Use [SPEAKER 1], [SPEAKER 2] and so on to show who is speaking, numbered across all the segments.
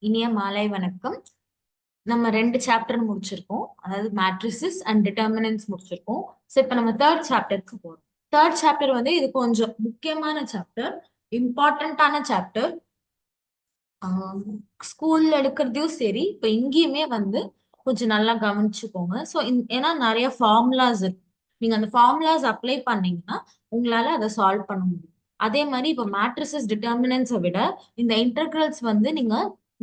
[SPEAKER 1] இனிய மாலை வணக்கம். நம்ம 2 சாப்டர் முடிச்சிருக்கோம். அதாவது மேட்ரிசஸ் அண்ட் டிட்டர்மினன்ட்ஸ் முடிச்சிருக்கோம். ஸோ இப்போ நம்ம தேர்ட் சாப்டருக்கு போறோம். தேர்ட் சாப்டர் வந்து இது கொஞ்சம் முக்கியமான சாப்டர், இம்பார்ட்டன்டான சாப்டர். ஸ்கூல்ல எடுக்கிறதையும் சரி, இப்போ இங்கேயுமே வந்து கொஞ்சம் நல்லா கவனிச்சுக்கோங்க. ஸோ ஏன்னா நிறைய ஃபார்முலாஸ் இருக்கு. நீங்க அந்த ஃபார்முலாஸ் அப்ளை பண்ணீங்கன்னா உங்களால அதை சால்வ் பண்ண முடியும். அதே மாதிரி இப்போ மேட்ரிசஸ் டிட்டர்மினன்ட்ஸை விட இந்த இன்டெகிரல்ஸ் வந்து நீங்க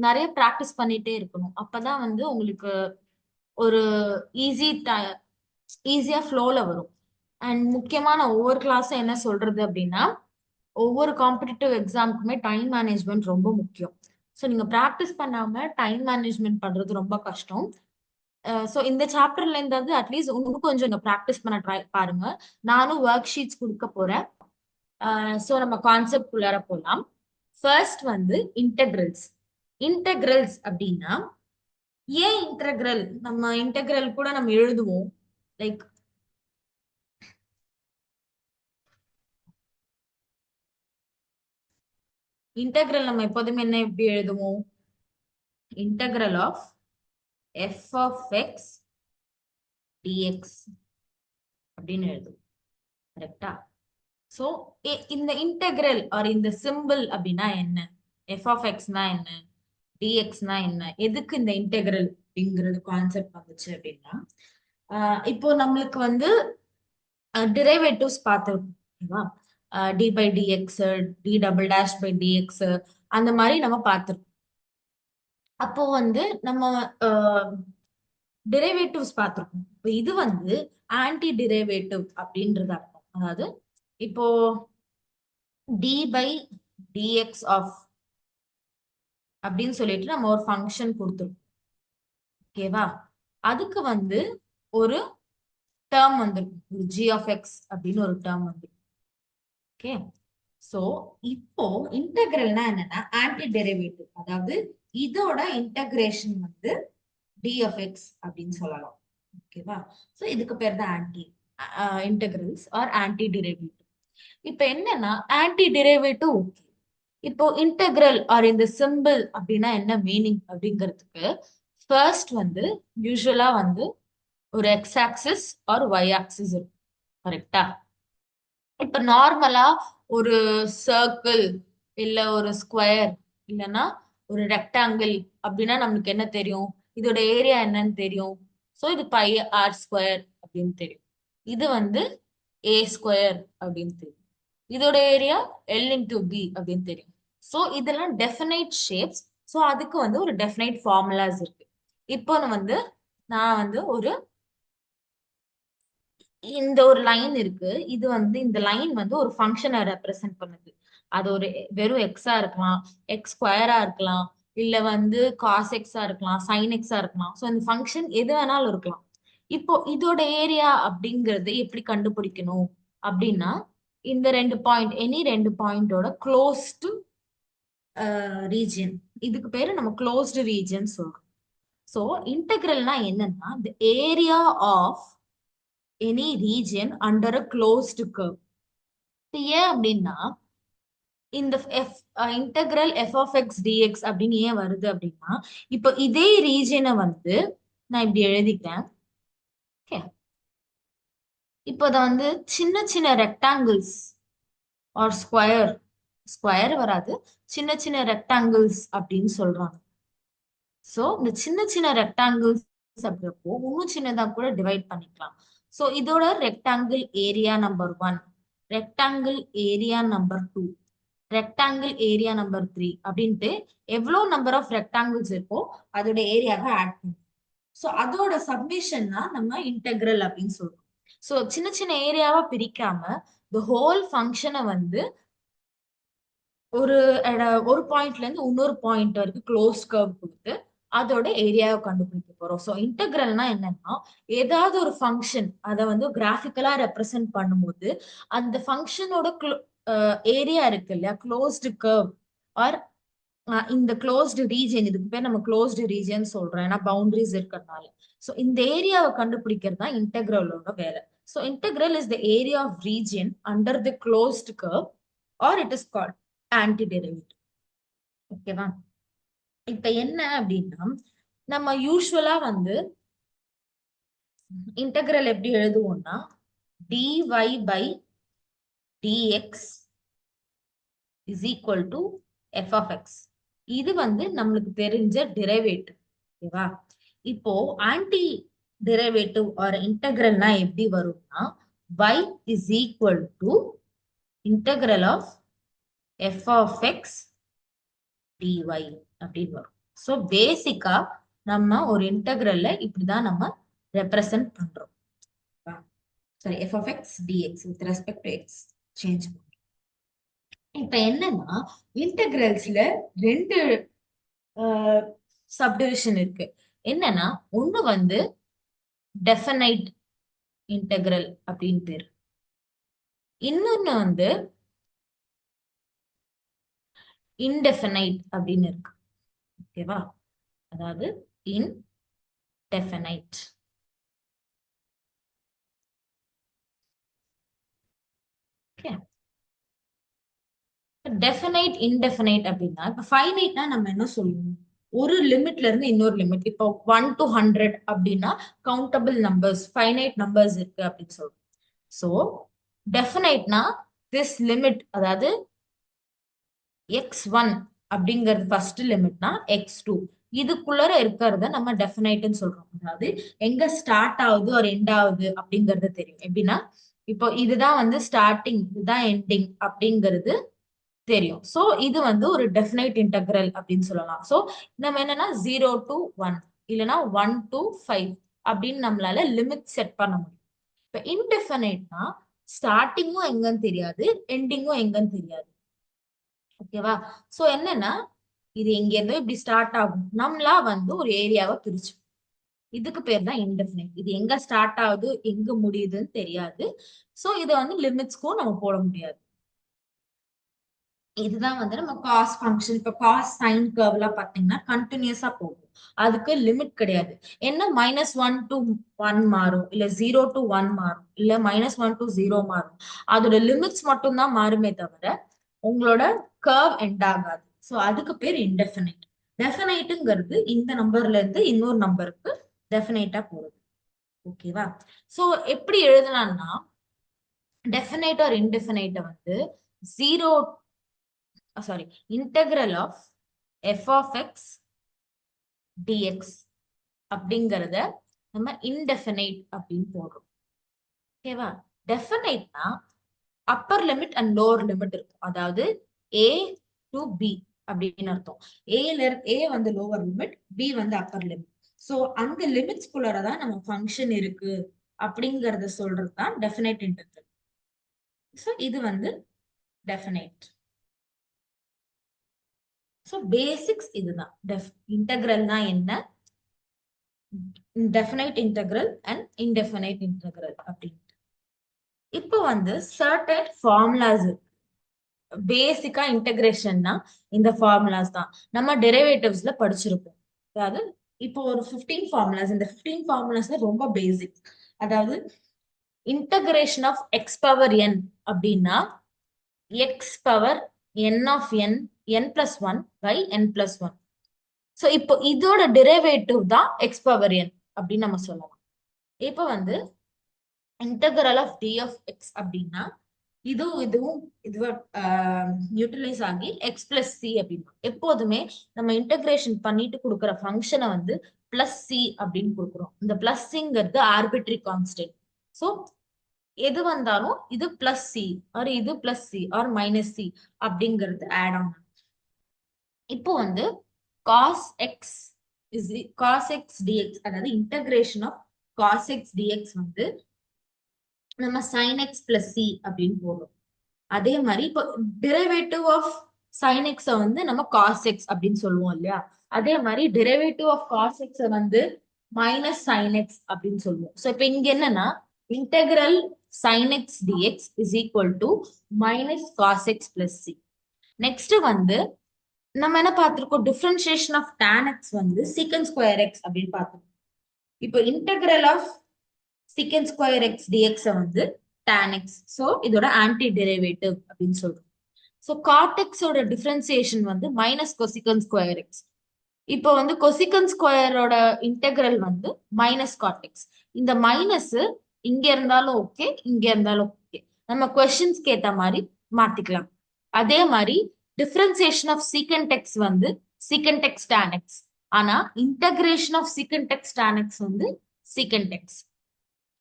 [SPEAKER 1] நிறைய ப்ராக்டிஸ் பண்ணிட்டே இருக்கணும். அப்பதான் வந்து உங்களுக்கு ஒரு ஈஸி ஈஸியா ஃப்ளோல வரும். அண்ட் முக்கியமான ஒவ்வொரு கிளாஸும் என்ன சொல்றது அப்படின்னா, ஒவ்வொரு காம்படிட்டிவ் எக்ஸாமுக்குமே டைம் மேனேஜ்மெண்ட் ரொம்ப முக்கியம். ஸோ நீங்க ப்ராக்டிஸ் பண்ணாம டைம் மேனேஜ்மெண்ட் பண்றது ரொம்ப கஷ்டம். ஸோ இந்த சாப்டர்ல இருந்தாவது அட்லீஸ்ட் இன்னும் கொஞ்சம் நீங்க ப்ராக்டிஸ் பண்ண ட்ரை பாருங்க. நானும் ஒர்க் ஷீட்ஸ் கொடுக்க போறேன். ஸோ நம்ம கான்செப்ட் உள்ளார போலாம். ஃபர்ஸ்ட் வந்து இன்டெகிரல்ஸ். இன்டெகிரல்ஸ் அப்படின்னா ஏன் இன்டெகிரல்? நம்ம இன்டெகிரல் கூட நம்ம எழுதுவோம். லைக் இன்டெகிரல் நம்ம எப்போதுமே என்ன எப்படி எழுதுவோம்? Integral of f of x dx அப்படின்னு எழுதுவோம். கரெக்டா? சோ இந்த இன்டெகிரல் ஆர் இந்த சிம்பிள் அப்படின்னா என்ன? எஃப் ஆஃப் எக்ஸ்னா என்ன? டிஎக்ஸ்னா என்ன? எதுக்கு இந்த இன்டெகிரல் அப்படிங்கிறது கான்செப்ட் வந்துச்சு அப்படின்னா, இப்போ நம்மளுக்கு வந்து டிரைவேட்டிவ்ஸ் பார்த்துருக்கோம். ஓகேவா? D by d x, d double dash by d x, அந்த மாதிரி நம்ம பார்த்துருக்கோம். அப்போ வந்து நம்ம டெரிவேட்டிவ்ஸ் பார்த்திருக்கோம். இப்போ இது வந்து ஆன்டி டெரிவேட்டிவ் அப்படின்றது அர்த்தம். அதாவது இப்போ டி பை டிஎக்ஸ் ஆஃப் அப்படின்னு சொல்லிட்டு நம்ம ஒரு ஃபங்க்ஷன் கொடுத்துருக்கோம். ஓகேவா? அதுக்கு வந்து ஒரு டேர்ம் வந்துருக்கும், ஜி ஆஃப் எக்ஸ் அப்படின்னு ஒரு டேர்ம் வந்துருக்கும். ஓகே, சோ இப்போ இன்டெகிரல்னா என்னன்னா ஆன்டி டெரிவேட்டிவ். அதாவது இதோட இன்டகிரேஷன் வந்து டி ஆஃப் எக்ஸ் அப்படின்னு சொல்லலாம். ஓகேவா? சோ இதுக்கு பேர் தான் anti integrals or anti derivative. இப்ப என்னன்னா ஆன்டி டெரிவேட்டிவ் ஓகே. இப்போ இன்டெகிரல் ஆர் இந்த சிம்பிள் அப்படின்னா என்ன மீனிங் அப்படிங்கிறதுக்கு ஃபர்ஸ்ட் வந்து யூஸ்வலா வந்து ஒரு x axis or y axis இருக்கும். கரெக்டா? இப்ப நார்மலா ஒரு சர்க்கிள் இல்ல ஒரு ஸ்கொயர் இல்லைன்னா ஒரு ரெக்டாங்கிள் அப்படின்னா நம்மளுக்கு என்ன தெரியும்? இதோட ஏரியா என்னன்னு தெரியும். சோ இது பை ஆர் ஸ்கொயர் அப்படின்னு தெரியும். இது வந்து ஏ ஸ்கொயர் அப்படின்னு தெரியும். இதோட ஏரியா எல் இன்டூ பி அப்படின்னு தெரியும். சோ இதெல்லாம் டெஃபினைட் ஷேப்ஸ். சோ அதுக்கு வந்து ஒரு டெஃபினைட் ஃபார்முலாஸ் இருக்கு. இப்போ வந்து நான் வந்து ஒரு இந்த ஒரு லைன் இருக்கு. இது வந்து இந்த லைன் வந்து ஒரு ஃபங்க்ஷனை ரெப்ரசென்ட் பண்ணுது. அது ஒரு வெறும் எக்ஸா இருக்கலாம், எக்ஸ் ஸ்கொயரா இருக்கலாம், இல்ல வந்து காஸ் எக்ஸா இருக்கலாம், சைன் எக்ஸா இருக்கலாம். ஸோ இந்த ஃபங்க்ஷன் எது வேணாலும் இருக்கலாம். இப்போ இதோட ஏரியா அப்படிங்கிறது எப்படி கண்டுபிடிக்கணும் அப்படின்னா, இந்த 2 பாயிண்ட், எனி 2 பாயிண்டோட க்ளோஸ்டு ரீஜியன், இதுக்கு பேரு நம்ம க்ளோஸ்டு ரீஜியன் சொல்றோம். ஸோ இன்டெகிரல்னா என்னன்னா the area of any region under a closed curve. ஏன் அப்படின்னா இந்த integral f of x dx அப்படின்னு ஏன் வருது அப்படின்னா, இப்போ இதே ரீஜியனை வந்து நான் இப்படி எழுதிட்டேன். ஓகே, இப்போ அதை வந்து சின்ன சின்ன ரெக்டாங்கிள்ஸ் ஆர் ஸ்கொயர், ஸ்கொயர் வராது, சின்ன சின்ன ரெக்டாங்கிள்ஸ் அப்படின்னு சொல்றாங்க. சோ இந்த சின்ன சின்ன ரெக்டாங்கிள்ஸ் அப்படின்றப்போ இன்னும் சின்னதா கூட டிவைட் பண்ணிக்கலாம். சோ இதோட rectangle area number 1, rectangle area number 2, rectangle area number 3 அப்படின்ட்டு எவ்வளவு நம்பர் ஆஃப் ரெக்டாங்கிள்ஸ் இருக்கோ அதோட ஏரியாவை ஆட் பண்ணும். சோ அதோட சப்மிஷன் தான் நம்ம இன்டெகிரல் அப்படின்னு சொல்றோம். சோ சின்ன சின்ன ஏரியாவா பிரிக்காம the ஹோல் ஃபங்க்ஷனை வந்து ஒரு ஒரு பாயிண்ட்ல இருந்து இன்னொரு பாயிண்ட் வரைக்கும் க்ளோஸ் கர்வ் கொடுத்து அதோட ஏரியாவை கண்டுபிடிக்க போறோம். ஸோ இன்டெகிரல்னா என்னன்னா, ஏதாவது ஒரு ஃபங்க்ஷன் அதை வந்து கிராஃபிக்கலா ரெப்ரசென்ட் பண்ணும்போது அந்த ஃபங்க்ஷனோட ஏரியா இருக்கு இல்லையா, க்ளோஸ்டு கர்வ் ஆர் இந்த க்ளோஸ்டு ரீஜன், இதுக்கு பேர் நம்ம க்ளோஸ்டு ரீஜன் சொல்றோம் ஏன்னா பவுண்டரிஸ் இருக்கிறதுனால. ஸோ இந்த ஏரியாவை கண்டுபிடிக்கிறது தான் இன்டெகிரலோட வேலை. So integral is the area of region under the closed curve or it is called antiderivative. ஓகேவா? இப்ப என்ன அப்படின்னா நம்ம யூஸ்வலா வந்து இன்டெக்ரல் எப்படி எழுதுவோம்னா dy by dx is equal to f of x. இது வந்து நம்மளுக்கு தெரிஞ்ச டெரிவேட்டிவ். ஓகேவா? இப்போ ஆன்டி டெரிவேட்டிவ் ஆர் இன்டெக்ரல்னா எப்படி வரும்னா y is equal to integral of f of x dy அப்படின்னு வரும். ஸோ பேசிக்கா நம்ம ஒரு இன்டெக்ரல்ல இப்படிதான் நம்ம ரெப்ரசன்ட் பண்றோம். Sorry, f of x dx with respect to x change பண்ணும். இப்ப என்னன்னா இன்டெகிரல்ஸ்ல ரெண்டு சப்டிவிஷன் இருக்கு. என்னன்னா ஒண்ணு வந்து டெஃபனைட் இன்டெகிரல் அப்படின்னு பேரு, இன்னொன்னு வந்து இன்டெஃபனைட் அப்படின்னு இருக்கு. ஓகேவா? அதாவது இன்டெஃபனைட். ஓகே, டெஃபனைட் இன்டெஃபனைட் அப்படின்னா இப்ப ஃபைனைட்னா நம்ம என்ன சொல்லுவோம், ஒரு லிமிட்ல இருந்து இன்னொரு லிமிட். இப்போ 1 to 100 அப்படின்னா கவுண்டபிள் நம்பர்ஸ், ஃபைனைட் நம்பர்ஸ் இருக்கு அப்படின்னு சொல்றோம். சோ டெஃபனைட்னா திஸ் லிமிட், அதாவது x1 அப்படிங்கிறது ஃபர்ஸ்ட் லிமிட்னா x2 இதுக்குள்ளர இருக்கிறத நம்ம டெஃபனைட்னு சொல்றோம். அதாவது எங்க ஸ்டார்ட் ஆகுது ஒரு எண்ட் ஆகுது அப்படிங்கறது தெரியும். எப்படின்னா இப்போ இதுதான் வந்து ஸ்டார்டிங், இதுதான் எண்டிங் அப்படிங்கிறது தெரியும். சோ இது வந்து ஒரு டெஃபினைட் இன்டெக்ரல் அப்படின்னு சொல்லலாம். சோ நம்ம என்னன்னா 0 to 1 இல்லைன்னா 1 to 5 அப்படின்னு நம்மளால லிமிட் செட் பண்ண முடியும். இப்ப இன்டெஃபினைட்னா ஸ்டார்டிங்கும் எங்கன்னு தெரியாது, எண்டிங்கும் எங்கன்னு தெரியாது. ஓகேவா? சோ என்னன்னா இது எங்க இருந்தோ இப்படி ஸ்டார்ட் ஆகும், நம்மளா வந்து ஒரு ஏரியாவை பிரிச்சு, இதுக்கு பேர் தான் இன்டெஃபினைட். இது எங்க ஸ்டார்ட் ஆகுது எங்க முடியுதுன்னு தெரியாது. சோ இதை வந்து லிமிட்ஸ்க்கும் நம்ம போட முடியாது. இதுதான் வந்து நம்ம காஸ் ஃபங்க்ஷன். இப்ப காஸ் சைன் கர்வ் எல்லாம் பாத்தீங்கன்னா கண்டினியூஸா போகும், அதுக்கு லிமிட் கிடையாது. என்ன -1 to 1 மாறும், இல்ல 0 to 1 மாறும், இல்ல -1 to 0 மாறும். அதோட லிமிட்ஸ் மட்டும் தான் மாறுமே தவிர உங்களோட கர்வ் எண்ட் ஆகாது. சோ அதுக்கு பேர் இன்டெஃபினைட். டெஃபினைட்டுங்கிறது இந்த நம்பர்ல இருந்து இன்னொரு நம்பருக்கு டெஃபினைட்டா போறது. ஓகேவா? சோ எப்படி எழுதலாம்னா டெஃபினைட் ஆர் இன்டெஃபினைட்ட வந்து zero sorry integral of f of x dx அப்படிங்கறத நம்ம இன்டெஃபினைட் அப்படின்னு போடுறோம். ஓகேவா? டெஃபினைட்னா upper limit and lower limit இருக்கும். அதாவது ஏ டு பி அப்படின்னு அர்த்தம். ஏ வந்து லோவர் லிமிட், பி வந்து அப்பர் லிமிட். சோ அந்த லிமிட்ஸ் குள்ளதான் நம்ம ஃபங்க்ஷன் இருக்கு அப்படிங்கறத சொல்றது தான் டெஃபினைட் இன்டெக்ரல். சோ இது வந்து டெஃபினைட். சோ பேசிக்ஸ் இதுதான். இன்டெக்ரல்னா என்ன, definite integral and indefinite integral அப்படின்னு. இப்போ வந்து சர்டன் ஃபார்முலாஸ் இருக்கு. பேசிக்கா இன்டெகிரேஷன்னா இந்த ஃபார்முலாஸ் தான் நம்ம டெரிவேட்டிவ்ஸ்ல படிச்சிருப்போம். அதாவது இப்போ ஒரு 15 ஃபார்முலாஸ், இந்த 15 ஃபார்முலாஸ்ல ரொம்ப பேசிக். அதாவது integration of x power n அப்படின்னா x power n of n n plus one by n plus one. So இப்போ இதோட டெரிவேட்டிவ் தான் எக்ஸ் பவர் என் அப்படின்னு நம்ம சொல்லலாம். இப்போ வந்து integral of d of x அப்படின்னா இதுவும் யூட்டிலைஸ் ஆகி எக்ஸ் பிளஸ் சி அப்படின்னா எப்போதுமே நம்ம இன்டகிரேஷன் பண்ணிட்டு கொடுக்குற ஃபங்க்ஷனை வந்து பிளஸ் சி அப்படின்னு கொடுக்குறோம். இந்த பிளஸ் சிங்கிறது ஆர்பிட்ரி கான்ஸ்டன்ட். ஸோ எது வந்தாலும் இது பிளஸ் சி ஆர் இது plus C or minus C அப்படிங்கிறது ஆட் ஆன். இப்போ வந்து cos x cos x dx, அதாவது integration of cos x dx வந்து நம்ம சைன் எக்ஸ் பிளஸ் சி அப்படின்னு போடுறோம். அதே மாதிரி இப்போ டெரிவேட்டிவ் ஆஃப் சைன் எக்ஸ வந்து நம்ம காஸ் எக்ஸ் அப்படின்னு சொல்லுவோம் இல்லையா? அதே மாதிரி டெரிவேட்டிவ் ஆஃப் காஸ் எக்ஸ வந்து மைனஸ் சைன் எக்ஸ் அப்படின்னு சொல்லுவோம். ஸோ இப்போ இங்க என்னன்னா integral sine x dx is equal to minus cos x plus C. Next வந்து நம்ம என்ன பார்த்திருக்கோம், டிஃபரன்சியேஷன் ஆஃப் டான் எக்ஸ் வந்து சீக்கன் ஸ்கொயர் எக்ஸ் அப்படின்னு பார்த்திருக்கோம். இப்போ integral of secant square x dx வந்து tan x. சோ இதோட ஆன்டி டெரிவேட்டிவ் அப்படின்னு சொல்றோம். சோ cot x ஓட டிஃபரன்சியேஷன் வந்து மைனஸ் கொசிகன் ஸ்கொயர் எக்ஸ். இப்போ வந்து கொசிகன் ஸ்கொயரோட இன்டெக்ரல் வந்து மைனஸ் காட் எக்ஸ். இந்த மைனஸ் இங்க இருந்தாலும் ஓகே, இங்க இருந்தாலும் ஓகே. நம்ம கொஸ்டின்ஸ்க்கு ஏத்த மாதிரி மாத்திக்கலாம். அதே மாதிரி டிஃபரன்சியேஷன் ஆஃப் சீக்கண்ட் எக்ஸ் வந்து சீக்கண்ட் எக்ஸ் டான் எக்ஸ். ஆனா integration of secant x tan x வந்து சீக்கண்ட் எக்ஸ்.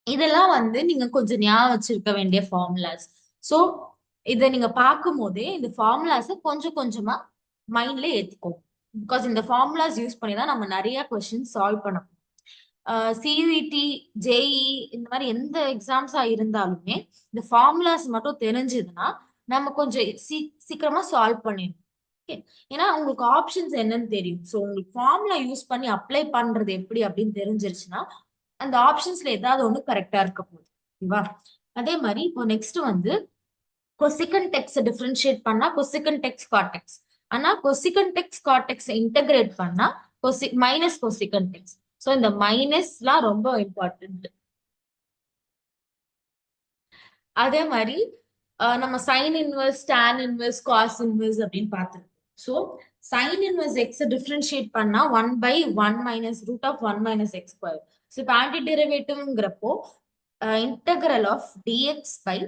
[SPEAKER 1] இதெல்லாம் வந்து நீங்க கொஞ்சம் ஞாபகம் வச்சிருக்க வேண்டிய ஃபார்முலாஸ். ஸோ இதை நீங்க பார்க்கும் போதே இந்த ஃபார்முலாஸை கொஞ்சம் கொஞ்சமா மைண்ட்ல ஏத்திக்கோங்க. பிகாஸ் இந்த ஃபார்முலாஸ் யூஸ் பண்ணி தான் நம்ம நிறைய கொஸ்டின் சால்வ் பண்ண சிவிடி, ஜேஇ இந்த மாதிரி எந்த எக்ஸாம்ஸா இருந்தாலுமே இந்த ஃபார்முலாஸ் மட்டும் தெரிஞ்சதுன்னா நம்ம கொஞ்சம் சீக்கிரமா சால்வ் பண்ணிடணும். ஓகே, ஏன்னா உங்களுக்கு ஆப்ஷன்ஸ் என்னன்னு தெரியும். ஸோ உங்களுக்கு ஃபார்முலா யூஸ் பண்ணி அப்ளை பண்றது எப்படி அப்படின்னு தெரிஞ்சிருச்சுன்னா அந்த ஆப்ஷன்ஸ்ல ஏதாவது ஒண்ணு கரெக்டா இருக்க போகுது. ஓகேவா? அதே மாதிரி இப்போ நெக்ஸ்ட் வந்து கொசிகன் டெக்ஸ் டிஃபரன்ஷியேட் பண்ணா கொசிகன் டெக்ஸ் காட்டெக்ஸ். ஆனா கொசிகன் டெக்ஸ் காட்டெக்ஸ் இன்டகிரேட் பண்ணா மைனஸ் கொசிகன் டெக்ஸ். ஸோ இந்த மைனஸ்லாம் ரொம்ப இம்பார்ட்டன்ட். அதே மாதிரி நம்ம sine inverse, tan inverse, cos inverse அப்படின்னு பார்த்துருக்கோம். So sine inverse x differentiate பண்ணா 1/1 minus root of 1 minus x square. So இப்போ ஆன்டி டெரிவேட்டிவ்ங்கிறப்போ integral of dx by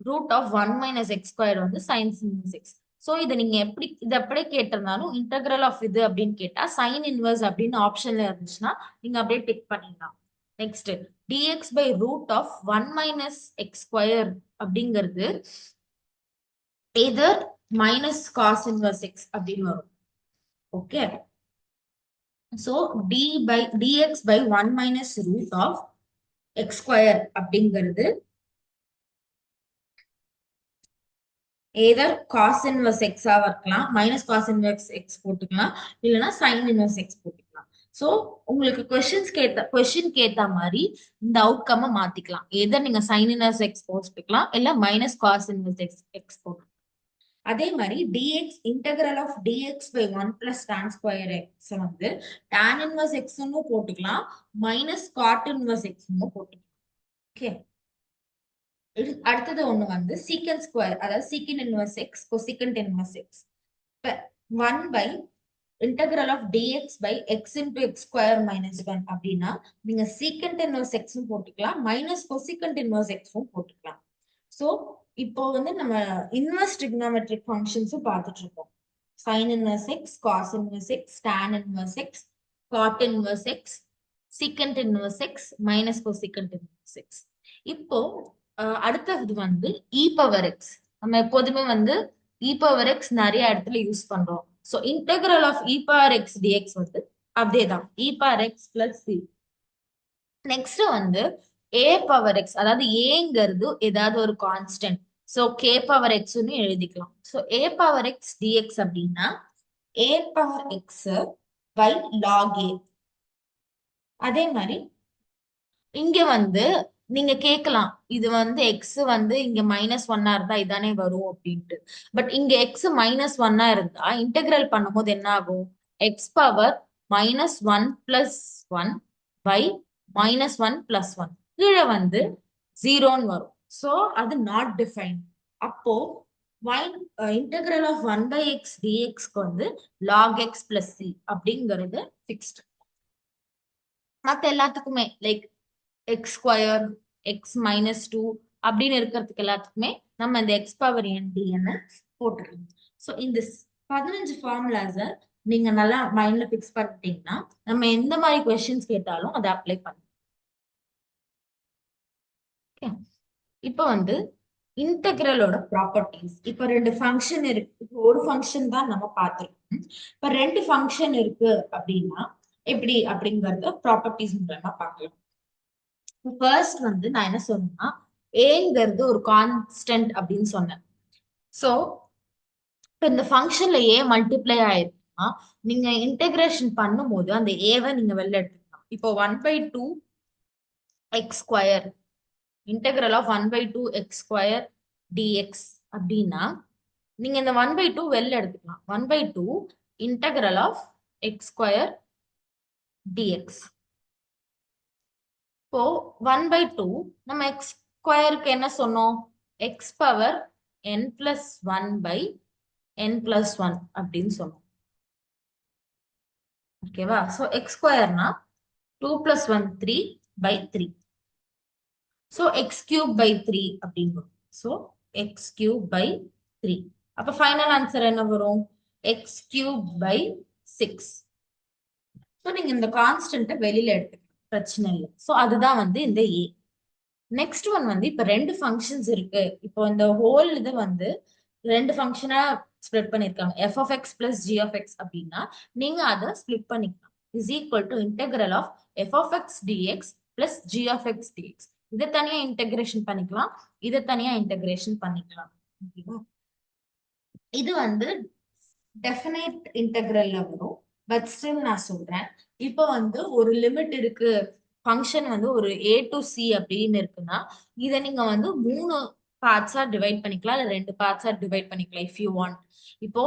[SPEAKER 1] root of 1 minus x square வந்து சைன் இன்வெர்ஸ் எக்ஸ். ஸோ இதை நீங்க எப்படி இது அப்படியே கேட்டிருந்தாலும் இன்டகிரல் ஆஃப் இது அப்படின்னு கேட்டா சைன் இன்வெர்ஸ் அப்படின்னு ஆப்ஷன்ல இருந்துச்சுன்னா நீங்க அப்படியே டிக் பண்ணிடலாம். Next dx by root of 1 minus x square அப்படிங்கிறது either minus cos inverse x அப்படின்னு வரும். Okay, so dx by 1 minus root of x square அப்படிங்கிறது ஏதர் காஸ் இன்வர்ஸ் எக்ஸா இருக்கலாம், மைனஸ் காஸ் இன்வர்ஸ் எக்ஸ் போட்டுக்கலாம், இல்லைன்னா சைன் இன்வர்ஸ் எக்ஸ் போட்டுக்கலாம். So உங்களுக்கு கொஸ்டின் ஏத்த மாதிரி இந்த அவுட்கம் மாத்திக்கலாம். ஏதர் நீங்க சைன் இன்வர்ஸ் எக்ஸ் போட்டுக்கலாம், இல்ல மைனஸ் காஸ் இன்வர்ஸ் எக்ஸ் போட்டுக்கலாம். அதே மாதிரி dx integral of dx by 1 plus tan square x வந்து டான் இன்வர்ஸ் எக்ஸ்னு போட்டுக்கலாம், மைனஸ் காட் இன்வர்ஸ் எக்ஸ்னு போட்டுக்கலாம். ஓகே, அடுத்தது ஒண்ணு வந்து சீக்கன் ஸ்கொயர், அதாவது secant inverse x cosecant inverse x. 1 by integral of dx by x into x square minus 1 அப்படின்னா நீங்க சீக்கண்ட் இன்வர்ஸ் எக்ஸும் போட்டுக்கலாம், மைனஸ் கொசிகண்ட் இன்வர்ஸ் எக்ஸும் போட்டுக்கலாம். ஸோ இப்போ வந்து நம்ம இன்வர்ஸ் ட்ரிக்னாமெட்ரிக் ஃபங்க்ஷன்ஸும் பார்த்துட்டு இருக்கோம். Sine inverse x, cos inverse x, tan inverse x, cot inverse x, secant inverse x, minus cosecant inverse x. இப்போ அடுத்தது வந்து இ பவர் எக்ஸ். நம்ம எப்போதுமே வந்து இ பவர் எக்ஸ் நிறைய இடத்துல யூஸ் பண்றோம். So integral of e power x dx வந்து அப்படியே தான் e power x plus C. Next வந்து ஏ பவர் எக்ஸ், அதாவது ஏங்கிறது ஏதாவது ஒரு கான்ஸ்டன்ட். ஸோ கே பவர் எக்ஸ்னு எழுதிக்கலாம். So a power x dx அப்படின்னா a power X by log ஏ. அதே மாதிரி இங்க வந்து நீங்க கேட்கலாம், இது வந்து எக்ஸ் வந்து இங்க -1 இருந்தா இதானே வரும் அப்படின்ட்டு. பட் இங்க எக்ஸ் -1 இருந்தா இன்டெகிரல் பண்ணும்போது என்ன ஆகும்? X power -1 plus 1 by -1 plus 1 கீழே வந்து 0ன்னு வரும். ஸோ அது நாட் டிஃபைன். அப்போ இன்டெகிரல் ஆஃப் 1 பை எக்ஸ் டிஎக்ஸ்க்கு வந்து லாக் எக்ஸ் பிளஸ் சி அப்படிங்கிறது ஃபிக்ஸ்ட். மற்ற எல்லாத்துக்குமே லைக் எக்ஸ் ஸ்கொயர், எக்ஸ் -2 அப்படின்னு இருக்கிறதுக்கு எல்லாத்துக்குமே நம்ம இந்த எக்ஸ் பவர் என் டிஎன்னு போட்டுருக்கோம். ஸோ இந்த 15 ஃபார்முலாஸை நீங்க நல்லா மைண்ட்ல பிக்ஸ் பண்ணிட்டீங்கன்னா நம்ம எந்த மாதிரி கொஸ்டின்ஸ் கேட்டாலும் அதை அப்ளை பண்ணலாம். ஓகே, இப்போ வந்து இன்டெகிரலோட ப்ராப்பர்ட்டிஸ். இப்போ 2 ஃபங்க்ஷன் இருக்கு, இப்போ ஒரு ஃபங்க்ஷன் தான் நம்ம பார்த்துருக்கோம். இப்போ 2 ஃபங்க்ஷன் இருக்கு அப்படின்னா எப்படி அப்படிங்கறத ப்ராப்பர்ட்டிஸ் மூலமா பார்க்கலாம். ஃபர்ஸ்ட் வந்து நான் என்ன சொன்னேன்னா ஏங்கிறது ஒரு கான்ஸ்டன்ட் அப்படின்னு சொன்னேன். ஸோ இப்போ இந்த ஃபங்க்ஷன்ல ஏ மல்டிப்ளை ஆயிருக்குன்னா நீங்க இன்டெகிரேஷன் பண்ணும்போது அந்த ஏவை நீங்க வெளில எடுத்துக்கலாம். இப்போ 1/2 x square integral of 1/2 x square dx அப்படின்னா நீங்க இந்த 1/2 வெளில எடுத்துக்கலாம். 1/2 integral of x square dx. இப்போ 1/2 நம்ம எக்ஸ் ஸ்கொயருக்கு என்ன சொன்னோம்? X power n plus 1 by n plus 1 அப்படின்னு சொன்னோம். ஓகேவா? So X ஸ்கொயர்னா 2 + 1 3/3. ஸோ x³/3 அப்படின்னு வரும். So x³/3. அப்ப ஃபைனல் ஆன்சர் என்ன வரும்? x³/6. ஸோ நீங்க இந்த கான்ஸ்டன்ட்டை வெளியில எடுத்துக்கலாம், பிரச்சனை இல்லை. ஸோ அதுதான் வந்து இந்த ஏ. நெக்ஸ்ட் ஒன் வந்து இப்ப ரெண்டு ஃபங்க்ஷன்ஸ் இருக்கு. இப்போ இந்த ஹோல் இது வந்து ரெண்டு ஃபங்க்ஷனா ஸ்ப்ளிட் பண்ணிருக்காங்க, f(x) + g(x) அப்படின்னா நீங்க அதை ஸ்ப்ளிட் பண்ணிக்கலாம். Is equal to integral of f(x) dx + g(x) dx. இதை தனியா இன்டெகிரேஷன் பண்ணிக்கலாம், இதை தனியா இன்டெகிரேஷன் பண்ணிக்கலாம். ஓகேவா? இது வந்து டெஃபினைட் இன்டெகிரல்ல வரும். பட் ஸ்டில் நான் சொல்றேன், இப்போ வந்து ஒரு லிமிட் இருக்கு, ஃபங்க்ஷன் வந்து ஒரு a to c அப்படின்னு இருக்குன்னா இதை நீங்க வந்து 3 பார்ட்ஸா டிவைட் பண்ணிக்கலாம், இல்ல 2 பார்ட்ஸா டிவைட் பண்ணிக்கலாம் இஃப் யூ வாண்ட். இப்போ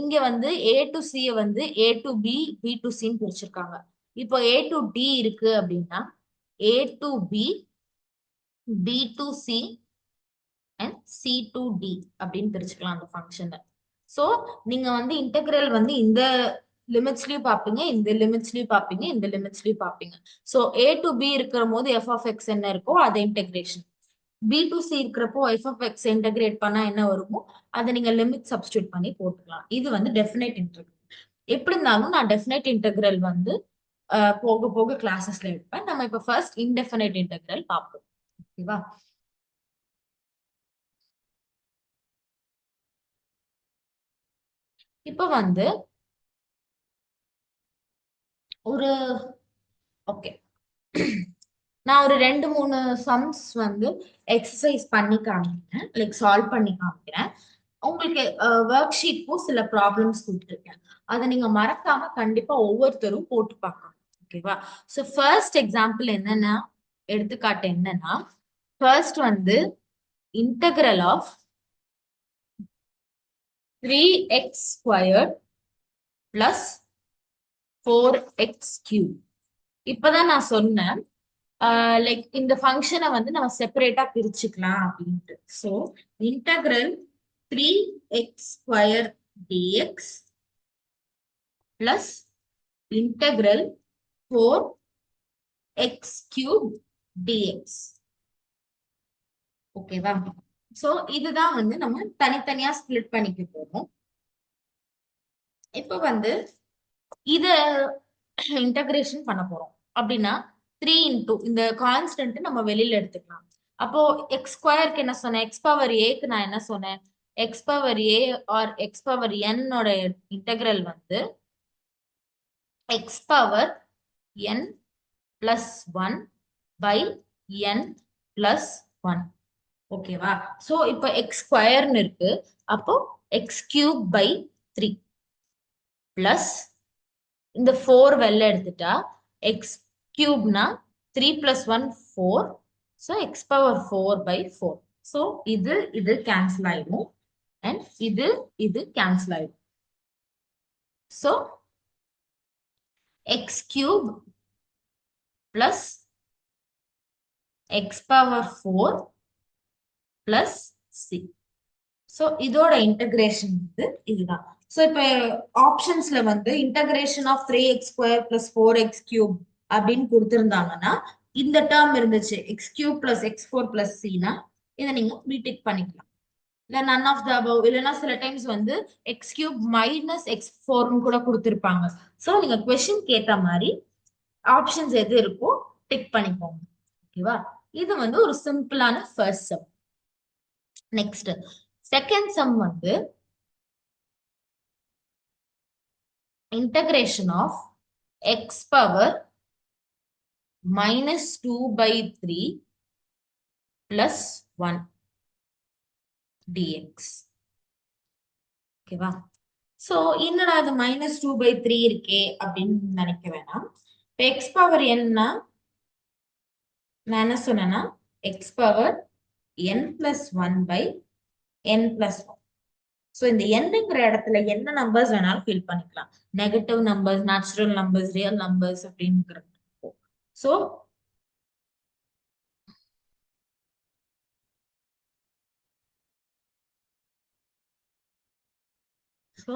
[SPEAKER 1] இங்க வந்து a to c வந்து a to b, b to c ன்னு பிரிச்சிருக்காங்க. இப்போ a to d இருக்கு அப்படின்னா a to b, b to c and c to d அப்படின்னு பிரிச்சுக்கலாம் அந்த ஃபங்க்ஷனை. சோ நீங்க வந்து இன்டெகிரல் வந்து இந்த லிமிட்ஸ்லயும் பாப்பீங்க, இந்த லிமிட்ஸ்லயும் பாப்பீங்க, இந்த லிமிட்ஸ்லயும் பாப்பீங்க. சோ a to b இருக்கிற போது f(x) என்ன இருக்கோ அது இன்டெகிரேஷன், b to c இருக்கிறப்போ f(x) இன்டெகிரேட் பண்ணா என்ன வருமோ அதை நீங்க லிமிட் சப்ஸ்டியூட் பண்ணி போட்டுக்கலாம். இது வந்து டெஃபினைட் இன்டெகிரல். எப்படி இருந்தாலும் நான் டெஃபினைட் இன்டெகிரல் வந்து போக போக கிளாஸஸ்ல எடுப்பேன். நம்ம இப்ப ஃபர்ஸ்ட் இன்டெஃபினைட் இன்டெகிரல் பார்ப்போம். ஓகேவா? இப்ப வந்து ஒரு ஓகே, நான் ஒரு 2-3 சம்ஸ் வந்து எக்ஸசைஸ் பண்ணி காமிக்கிறேன், லைக் சால்வ் பண்ணி காமிக்கிறேன். உங்களுக்கு ஒர்க் ஷீட்க்கும் சில ப்ராப்ளம்ஸ் கொடுத்துருக்கேன், அதை நீங்க மறக்காம கண்டிப்பா ஒவ்வொருத்தரும் போட்டு பார்க்கணும். ஓகேவா? ஸோ ஃபர்ஸ்ட் எக்ஸாம்பிள் என்னன்னா, எடுத்துக்காட்டு என்னன்னா, ஃபர்ஸ்ட் வந்து இன்டகிரல் ஆஃப் 3x² + 4x³ இப்பதான் நான் சொன்னேன், லைக் இந்த ஃபங்க்ஷனை வந்து நம்ம செப்பரேட்டா பிரிச்சுக்கலாம் அப்படின்ட்டு. So integral 3x² dx plus integral 4x³ dx. ஓகேவா? சோ இதுதான் வந்து நம்ம தனித்தனியா ஸ்பிளிட் பண்ணிக்க போறோம். இப்ப வந்து இத இன்டகிரேஷன் பண்ண போறோம் அப்படின்னா 3 இன்டூ இந்த கான்ஸ்டன்ட் நம்ம வெளியில எடுத்துக்கலாம். அப்போ x² என்ன சொன்னேன், x⁻a நான் என்ன சொன்னேன், x⁻a ஆர் x⁻n ஓட இன்டகிரல் வந்து x⁻n + 1 by n + 1. ஓகேவா? சோ இப்போ x² இருக்கு, அப்போ x³/3 பிளஸ் இந்த 4 வெளில எடுத்துட்டா x³ 3 + 1 4. So x⁴/4. ஸோ இது கேன்சல் ஆயிடும் அண்ட் இது கேன்சல் ஆயிடும். So x³ plus x⁴ plus c. So இதோட இன்டகிரேஷன் வந்து இதுதான். ஸோ இப்போ ஆப்ஷன்ஸ்ல வந்து இன்டகிரேஷன் ஆஃப் 3x² + 4x³ அப்படின்னு கொடுத்துருந்தாங்கன்னா இந்த டேர்ம் இருந்துச்சு, x³ + x4 + c-னா இதை நீங்க ரீடேக் பண்ணிக்கலாம். இல்ல நன் ஆஃப் த அபவ், இல்லைன்னா சில டைம்ஸ் வந்து x³ - x4 கூட கொடுத்துருப்பாங்க. ஸோ நீங்க கொஸ்டின் கேட்ட மாதிரி ஆப்ஷன்ஸ் எது இருக்கோ டிக் பண்ணிக்கோங்க. ஓகேவா? இது வந்து ஒரு சிம்பிளான first sum. Next second sum வந்து integration of x power -2/3 plus 1 dx. ஓகேவா? சோ என்னடா அது -2/3 இருக்கே அப்படின்னு நினைக்க வேணாம். இப்போ x பவர் n நான் என்ன சொன்னேன்னா x⁻n + 1/n + 1. சோ இந்த nங்கிற இடத்துல என்ன நம்பர்ஸ் வேணாலும் ஃபில் பண்ணிக்கலாம், negative numbers, natural numbers, real numbers அப்படிங்கிறது. சோ சோ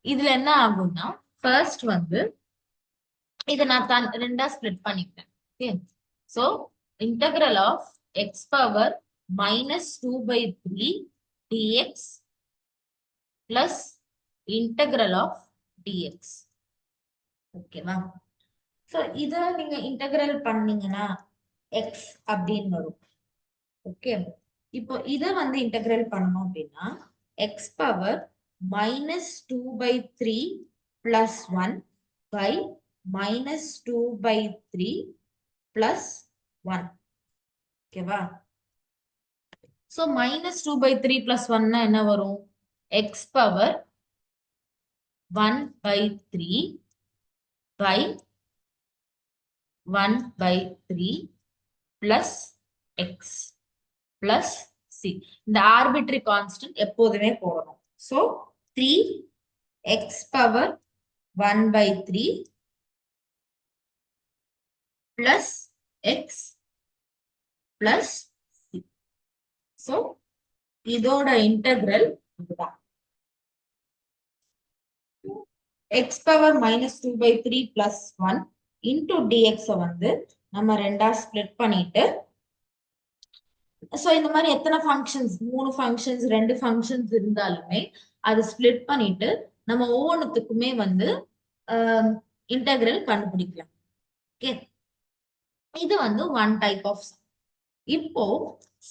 [SPEAKER 1] இதுல என்ன ஆகும்னா, ஃபர்ஸ்ட் வந்து இதை நான் ரெண்டா ஸ்ப்ளிட் பண்ணிட்டேன். Okay, so integral of x power -2/3 dx plus integral of dx. ஓகேவா? ஸோ இதை நீங்க இன்டகிரல் பண்ணீங்கன்னா எக்ஸ் அப்படின்னு வரும். ஓகே, இப்போ இதை வந்து இன்டகிரல் பண்ணணும் அப்படின்னா x power -2/3 plus 1 by -2/3 plus 1. ஓகேவா? ஸோ -2/3 பிளஸ் 1 என்ன வரும்? X power 1/3 by 1/3 plus x plus c. இந்த ஆர்பிட்ரரி கான்ஸ்டன்ட் எப்போதுமே போடணும். So 3x power 1/3 plus x plus c. So இதோட இன்டகிரல் இதுதான். X power -2/3 plus 1 into dx வந்து நம்ம ரெண்டா ஸ்பிளிட் பண்ணிட்டு, சோ இந்த மாதிரி எத்தனை ஃபங்க்ஷன்ஸ், 3 ஃபங்க்ஷன்ஸ் 2 ஃபங்க்ஷன்ஸ் இருந்தாலுமே அது ஸ்பிளிட் பண்ணிட்டு நம்ம ஒவ்வொன்றுத்துக்குமே வந்து இன்டகிரல் கண்டுபிடிக்கலாம். ஓகே, இது வந்து ஒன் டைப் ஆஃப் சம். இப்போ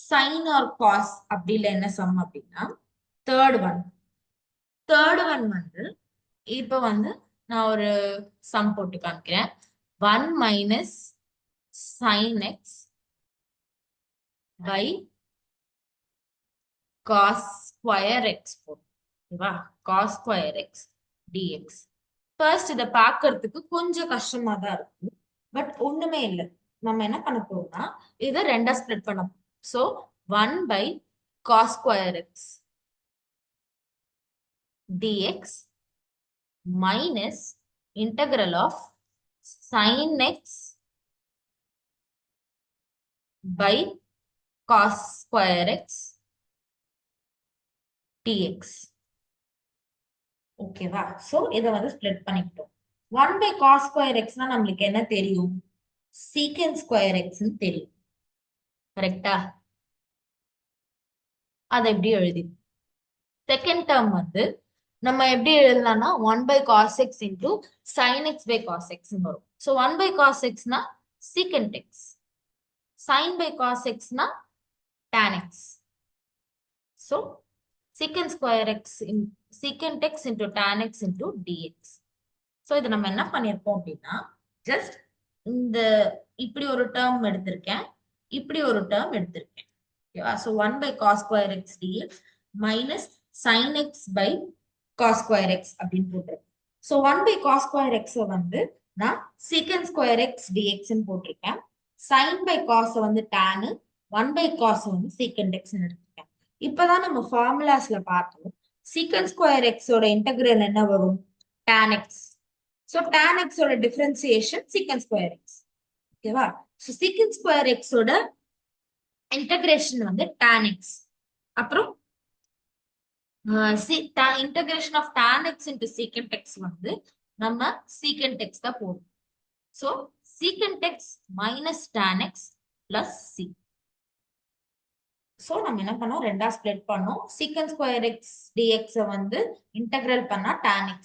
[SPEAKER 1] சைன் ஆர் காஸ் அப்படில என்ன சம் அப்படின்னா தேர்ட் ஒன் வந்து இப்போ வந்து நான் ஒரு சம் போட்டு காமிக்கிறேன். 1 minus sin x by cos square x ஓகேவா? cos square x dx. First இதை பார்க்கறதுக்கு கொஞ்சம் கஷ்டமா தான் இருக்கும், பட் ஒண்ணுமே இல்லை. நம்ம என்ன பண்ண போறோம்னா இதை ரெண்டா ஸ்ப்ளிட் பண்ண போறோம். So 1 by cos square x dx minus integral of sin x by cos square x dx. ஓகேவா? சோ இதை வந்து ஸ்ப்ளிட் பண்ணிட்டோம். 1 by cos square x னா நம்மளுக்கு என்ன தெரியும்? secant square x ன்னு தெரியும். கரெக்டா? அதை எப்படி எழுதி, செகண்ட் டேர்ம் வந்து நம்ம எப்படி எழுதலாம்னா 1 by cos x into sin x by cos x வரும். ஸோ 1 by cos x னா secant x, sin by cos x னா tan x. So secant square x secant x into tan x into dx. So இது நம்ம என்ன பண்ணியிருக்கோம் அப்படின்னா just இந்த இப்படி ஒரு டேர்ம் எடுத்திருக்கேன், இப்படி ஒரு டேர்ம் எடுத்திருக்கேன். ஓகேவா? So 1 by cos square x dx minus sin x by cos square x அப்படின்னு போட்டிருக்கேன். So 1 by cos square x வந்து நான் secant square x dx போட்டிருக்கேன். sin by cos வந்து tan, 1 by cos வந்து secant x எடுத்திருக்கேன். இப்பதான் நம்ம ஃபார்முலாஸ்ல பார்த்தோம். secant square x ஓட இன்டகிரல் என்ன வரும்? tan x. So tan x ஓட டிஃபரன்சியேஷன் secant square x. ஓகேவா? ஸோ secant square x ஓட இன்டகிரேஷன் வந்து tan x. அப்புறம் integration of tan x into secant x வந்து நம்ம secant x தான் போடும். So secant x minus tan x plus c. So நம்ம என்ன பண்ணோம், ரெண்டா ஸ்ப்ளிட் பண்ணோம். secant square x dx வந்து இன்டகிரல் பண்ணா tan x,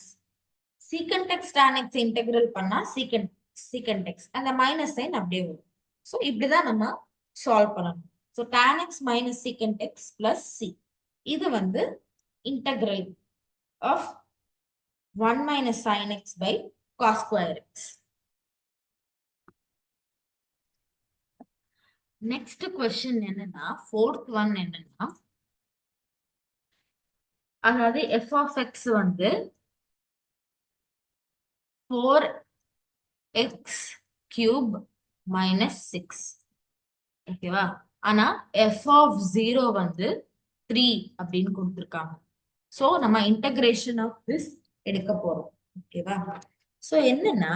[SPEAKER 1] secant x tan x integral பண்ணா secant x, அந்த மைனஸ் சைன் அப்படியே வரும். ஸோ இப்படிதான் நம்ம சால்வ் பண்ணணும். So tan x minus secant x plus c. இது வந்து integral of 1 minus sin x by cos square x. Next question என்னன்னா fourth one என்னன்னா, அதாவது f of x வந்து 4x cube minus 6. ஓகேவா? ஆனா f of 0 வந்து 3 அப்படின்னு கொடுத்திருக்காங்க. சோ நம்ம இன்டகிரேஷன் ஆஃப் திஸ் எடுக்க போறோம். ஓகேவா? சோ என்னன்னா,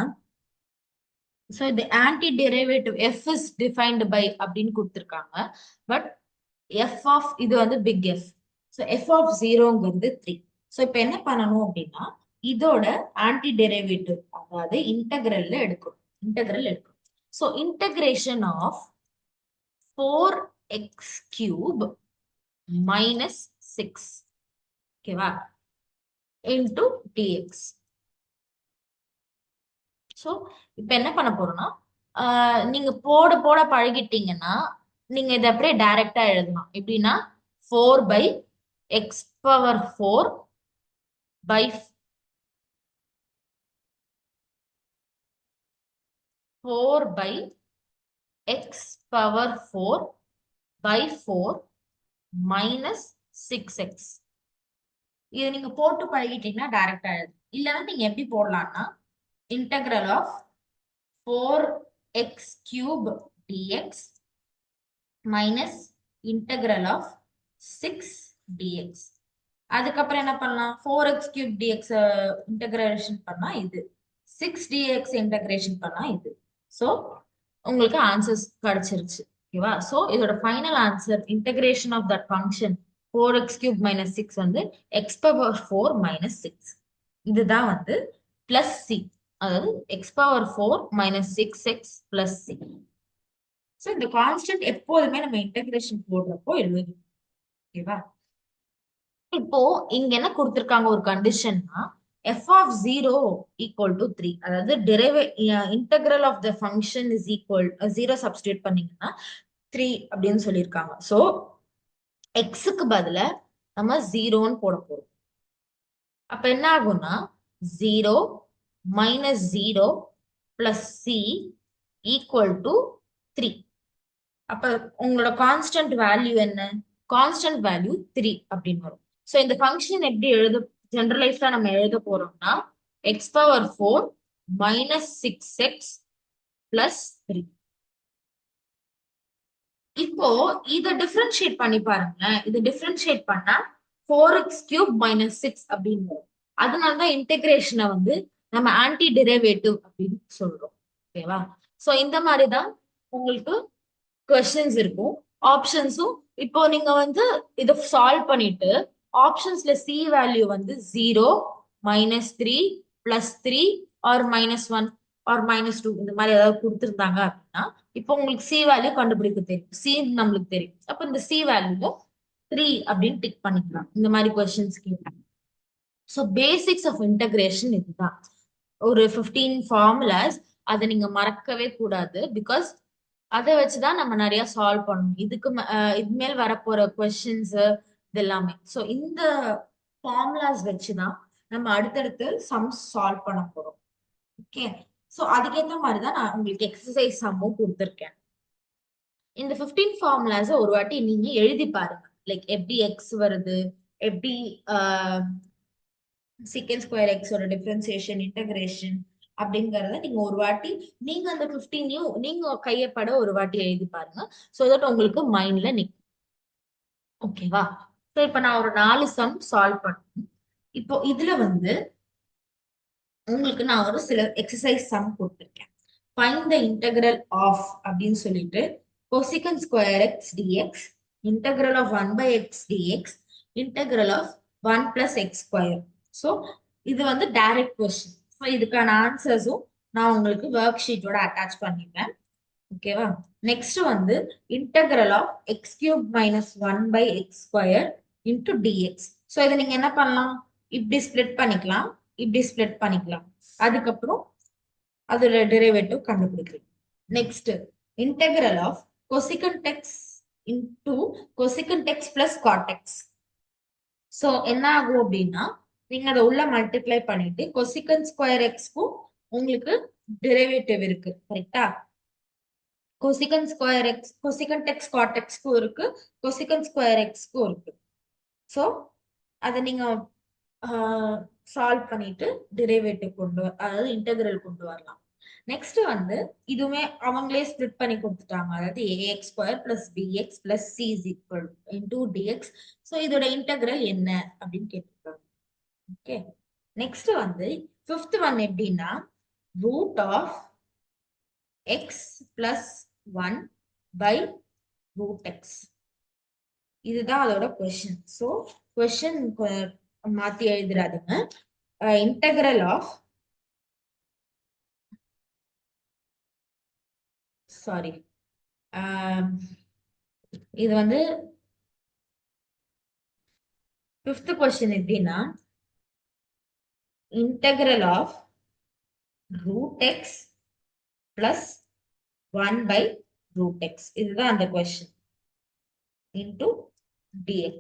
[SPEAKER 1] சோ இந்த anti derivative f is defined by அப்படின்னு கொடுத்திருக்காங்க. பட் f ஆஃப் இது வந்து big f. So f of 0ங்கிறது 3. சோ இப்போ என்ன பண்ணணும் அப்படின்னா இதோட ஆன்டி டெரிவேட்டிவ் அதாவது இன்டகிரல் எடுக்கும் so integration of 4x³ minus 6 ஓகேவா இன்டு டிஎக்ஸ். ஸோ இப்போ என்ன பண்ண போறோம்னா நீங்க போட போட பழகிட்டீங்கன்னா நீங்க இதை அப்படியே டைரக்டா எழுதலாம். எப்படின்னா 4/x⁴ by 4/x⁴ by 4 minus 6x. இது நீங்க போட்டு பழகிட்டீங்கன்னா டைரக்டா எழுதலாம். இல்லைன்னா நீங்க எப்படி போடலாம்னா integral of 4x³ dx minus integral of 6 dx. அதுக்கப்புறம் என்ன பண்ணலாம் 4x³ dx இன்டகிரேஷன் பண்ணா இது 6 dx இன்டகிரேஷன் பண்ணா இது. ஸோ உங்களுக்கு ஆன்சர்ஸ் கிடைச்சிருச்சு. ஓகேவா? ஸோ இதோட final answer integration of that function 4x³ minus 6 வந்து x⁴ minus 6. இதுதான் வந்து பிளஸ் சி, அதாவது x⁴ minus 6x plus c. So இந்த கான்ஸ்டன்ட் எப்போதுமே நம்ம இன்டகிரேஷன் போடுறப்போ எழுதணும். ஓகேவா? இப்போ இங்க என்ன கொடுத்திருக்காங்க ஒரு கண்டிஷன்னா f of 0 equal to 3, அதாவது integral of the function is equal 0 substitute பண்ணீங்கன்னா 3 அப்படின்னு சொல்லியிருக்காங்க. ஸோ எக்ஸுக்கு பதிலா நம்ம 0ன்னு போட போறோம். அப்ப என்ன ஆகும்னா 0 minus 0 plus c equal to 3. அப்ப உங்களோட கான்ஸ்டன்ட் வேல்யூ என்ன? கான்ஸ்டன்ட் வேல்யூ 3 அப்படின்னு வரும். சோ இந்த ஃபங்க்ஷன் எப்படி ஜெனரலைஸ்டா நம்ம எழுத போறோம்னா x⁴ minus 6x plus 3. இப்போ இதை டிஃபரன்ஷியேட் பண்ணி பாருங்களேன். இது டிஃபரன்ஷியேட் பண்ணா 4x³ minus 6 அப்படின்னு வரும். அதனாலதான் இன்டெகிரேஷனை வந்து நம்ம ஆன்டி டெரிவேட்டிவ் அப்படின்னு சொல்றோம். ஓகேவா? சோ இந்த மாதிரிதான் உங்களுக்கு கொஸ்டின்ஸ் இருக்கும். ஆப்ஷன்ஸும் இப்போ நீங்க வந்து இதை சால்வ் பண்ணிட்டு ஆப்ஷன்ஸ்ல சி வேல்யூ வந்து 0 -3 +3 ஆர் -1 ஆர் -2 இந்த மாதிரி ஏதாவது கொடுத்துருந்தாங்க அப்படின்னா இப்போ உங்களுக்கு சி வேல்யூ கண்டுபிடிக்க தெரியும். சி நம்மளுக்கு தெரியும். அப்ப இந்த சி வேல்யூ 3 அப்படின்னு டிக் பண்ணிக்கலாம். இந்த மாதிரி கொஸ்டின்ஸ் கேட்பாங்க. ஸோ பேசிக்ஸ் ஆஃப் இன்டகிரேஷன் இதுதான். ஒரு 15 ஃபார்முலாஸ், அதை நீங்க மறக்கவே கூடாது. பிகாஸ் அதை வச்சுதான் நம்ம நிறைய சால்வ் பண்ணணும். இதுமேல் வரப்போற கொஸ்டின்ஸ் இது எல்லாமே. ஸோ இந்த ஃபார்முலாஸ் வச்சுதான் நம்ம அடுத்தடுத்து சம்ஸ் சால்வ் பண்ண போறோம். ஓகே, ஸோ அதுக்கேற்ற மாதிரிதான் நான் உங்களுக்கு எக்ஸசைஸ் சம்மும் கொடுத்துருக்கேன். இந்த 15 ஃபார்முலாஸை ஒரு வாட்டி நீங்க எழுதி பாருங்க. லைக் எப்படி எக்ஸ் வருது, எப்படி சீக்கண்ட் ஸ்கொயர் எக்ஸோட டிஃபரன்சியேஷன், இன்டகிரேஷன் அப்படிங்கறத நீங்க ஒரு வாட்டி நீங்க அந்த 15 நீங்க கையப்பட ஒரு வாட்டி எழுதி பாருங்க. சோ தட் உங்களுக்கு மைண்ட்ல நிக்கும். ஓகேவா? சோ இப்ப நான் ஒரு 4 சம் சால்வ் பண்ணேன். இப்போ இதுல வந்து உங்களுக்கு நான் ஒரு சில எக்ஸசைஸ் சம் கொடுத்திருக்கேன். ஃபைண்ட் த இன்டகிரல் ஆஃப் அப்படின்னு சொல்லிட்டு cosecant square x dx, integral of 1/x dx, integral of 1 plus x square. So இது வந்து டைரக்ட் கொஸ்டின். ஸோ இதுக்கான ஆன்சர்ஸும் நான் உங்களுக்கு ஒர்க் ஷீட்டோட அட்டாச் பண்ணிடுறேன். ஓகேவா? நெக்ஸ்ட் வந்து integral of x³ - 1/x² into dx. So இதை நீங்க என்ன பண்ணலாம்? இப்படி ஸ்பிளிட் பண்ணிக்கலாம், இப்படி ஸ்பிளிட் பண்ணிக்கலாம். அதுக்கப்புறம் அதோட டெரிவேட்டிவ் கண்டுபிடிக்கலாம். Next integral of cosecant x into cosecant x plus cot x. So என்ன ஆகும் அப்படின்னா நீங்க அதை உள்ள மல்டிப்ளை பண்ணிட்டு cosecant square x-க்கும் உங்களுக்கு டெரிவேட்டிவ் இருக்கு. கரெக்டா? cosecant square x, cosecant x cot x-க்கும் இருக்கு, cosecant square x-க்கும் இருக்கு. ஸோ அதை நீங்க சால்வ் பண்ணிட்டு டெரிவேட்டிவ் அதாவது இன்டகிரல் கொண்டு வரலாம். நெக்ஸ்ட் வந்து இதுவுமே அவங்களே ஸ்பிளிட் பண்ணி கொடுத்துட்டாங்க. அதாவது ax² + bx + c = dx. So இதோட இன்டகிரல் என்ன அப்படின்னு கேட்டிருக்காங்க. ஓகே, நெக்ஸ்ட் வந்து 5th ஒன் எப்படின்னா √(x + 1/√x). இதுதான் அதோட கொஸ்டின். ஸோ கொஸ்டின் மாத்தி எழுதுறாதுங்க. integral of, sorry, இது வந்து ஃபிஃப்த் கொஸ்டின் எப்படின்னா, integral of root x plus 1 by root x, இதுதான் அந்த கொஸ்டின், into dx.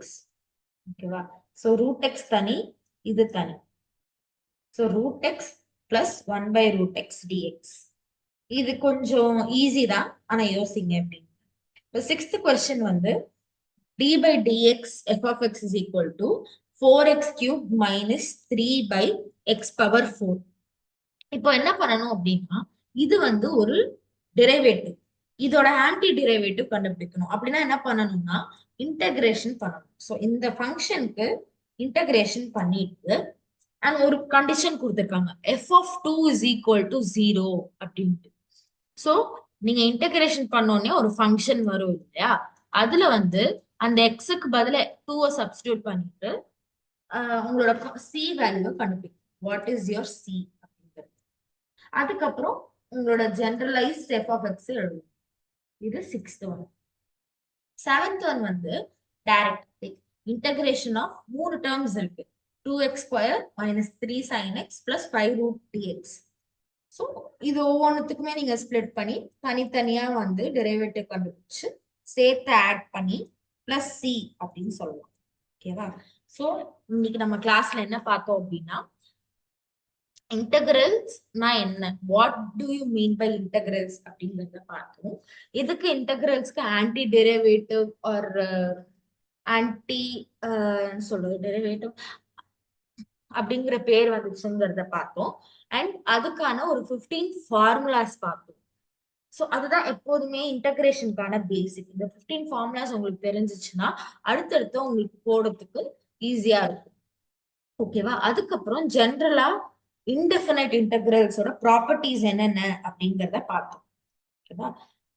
[SPEAKER 1] ஓகேவா? ஸோ ரூட் எக்ஸ் தனி, இது தனி. So root x plus 1 by root x dx. இது கொஞ்சம் ஈஸி தான், ஆனா யோசிங்க அப்படின்னு. இப்போ சிக்ஸ்த் கொஸ்டின் வந்து d by dx f of x is equal to 4x cube minus 3 by x power 4. இப்போ என்ன பண்ணணும் அப்படின்னா, இது வந்து ஒரு டெரிவேட்டிவ், இதோட ஆன்டி டெரிவேட்டிவ் கண்டுபிடிக்கணும். அப்படின்னா என்ன பண்ணணும்னா இன்டகிரேஷன் பண்ணணும். ஸோ இந்த ஃபங்க்ஷனுக்கு இன்டகிரேஷன் பண்ணிட்டு அண்ட் ஒரு கண்டிஷன் கொடுத்துருக்காங்க, f of two is equal to 0 அப்படின்ட்டு. ஸோ நீங்க இன்டகிரேஷன் பண்ணோடனே ஒரு ஃபங்க்ஷன் வரும் இல்லையா, அதுல வந்து அந்த எக்ஸுக்கு பதில 2 சப்ஸ்டியூட் பண்ணிட்டு உங்களோட சி வேல்யூ கண்டுபிடிக்கும். வாட் இஸ் யுவர் சி அப்படிங்கிறது. அதுக்கப்புறம் உங்களோட ஜெனரலைஸ்ட் எஃப் ஆஃப் எக்ஸ் எழுதும். இது சிக்ஸ்த் ஒன். செவன்த் ஒன் வந்து டைரக்ட் இன்டகிரேஷன் ஆஃப் 3 டேர்ம்ஸ் இருக்கு. 2x square minus 3 sin x plus 5 root dx. So இது ஒவ்வொன்றுத்துக்குமே நீங்க ஸ்பிளிட் பண்ணி தனித்தனியா வந்து டெரிவேட்டிவ் கண்டுபிடிச்சு சேர்த்து ஆட் பண்ணி பிளஸ் சி அப்படின்னு சொல்லலாம். ஓகேவா? ஸோ இன்னைக்கு நம்ம கிளாஸ்ல என்ன பார்த்தோம் அப்படின்னா, இன்டகிரல்ஸ்னா என்ன, what do you mean by integrals அப்படிங்கறத பார்த்தோம். இதுக்கு இன்டகிரல்ஸ்க்கு ஆன்டி டெரிவேட்டிவ் ஆர் ஆன்டி சொல்றது டெரிவேட்டிவ் அப்படிங்கிற பேர் வந்துச்சுங்கிறத பார்த்தோம். அண்ட் அதுக்கான ஒரு 15 ஃபார்முலாஸ் பார்த்தோம். ஸோ அதுதான் எப்போதுமே இன்டகிரேஷனுக்கான பேசிக். இந்த 15 ஃபார்முலாஸ் உங்களுக்கு தெரிஞ்சிச்சுன்னா அடுத்தடுத்து உங்களுக்கு போடுறதுக்கு ஈஸியா இருக்கும். ஓகேவா? அதுக்கப்புறம் ஜென்ரலா இன்டெஃபினைட் இன்டகிரல்ஸோட ப்ராப்பர்ட்டிஸ் என்னென்ன அப்படிங்கிறத பார்த்தோம். ஓகேவா?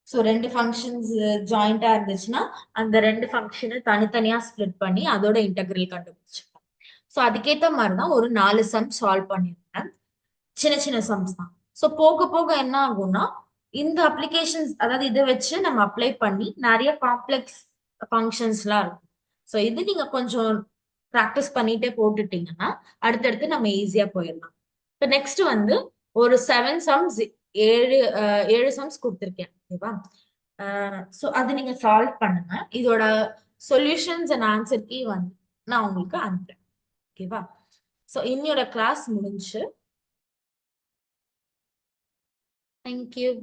[SPEAKER 1] ஸோ 2 ஃபங்க்ஷன்ஸ் ஜாயிண்டா இருந்துச்சுன்னா அந்த 2 ஃபங்க்ஷனை தனித்தனியா ஸ்பிளிட் பண்ணி அதோட இன்டகிரல் கண்டுபிடிச்சிருக்கோம். ஸோ அதுக்கேற்ற மாதிரி தான் ஒரு 4 சம் சால்வ் பண்ணிருக்கேன். சின்ன சின்ன சம்ஸ் தான். ஸோ போக போக என்ன ஆகும்னா இந்த அப்ளிகேஷன்ஸ், அதாவது இதை வச்சு நம்ம அப்ளை பண்ணி நிறைய காம்ப்ளெக்ஸ் ஃபங்க்ஷன்ஸ்லாம் இருக்கும். ஸோ இது நீங்க கொஞ்சம் ப்ராக்டிஸ் பண்ணிட்டே போட்டுட்டீங்கன்னா அடுத்தடுத்து நம்ம ஈஸியா போயிடலாம். இப்போ நெக்ஸ்ட் வந்து ஒரு 7 சம்ஸ், 7 சம்ஸ் கொடுத்துருக்கேன். ஓகேவா? ஸோ அது நீங்க சால்வ் பண்ணுங்க. இதோட சொல்யூஷன்ஸ் அண்ட் ஆன்சர் கீ வந்து நான் உங்களுக்கு அனுப்புறேன். ஓகேவா? ஸோ இன்னையோட கிளாஸ் முடிஞ்சு. தேங்க்யூ.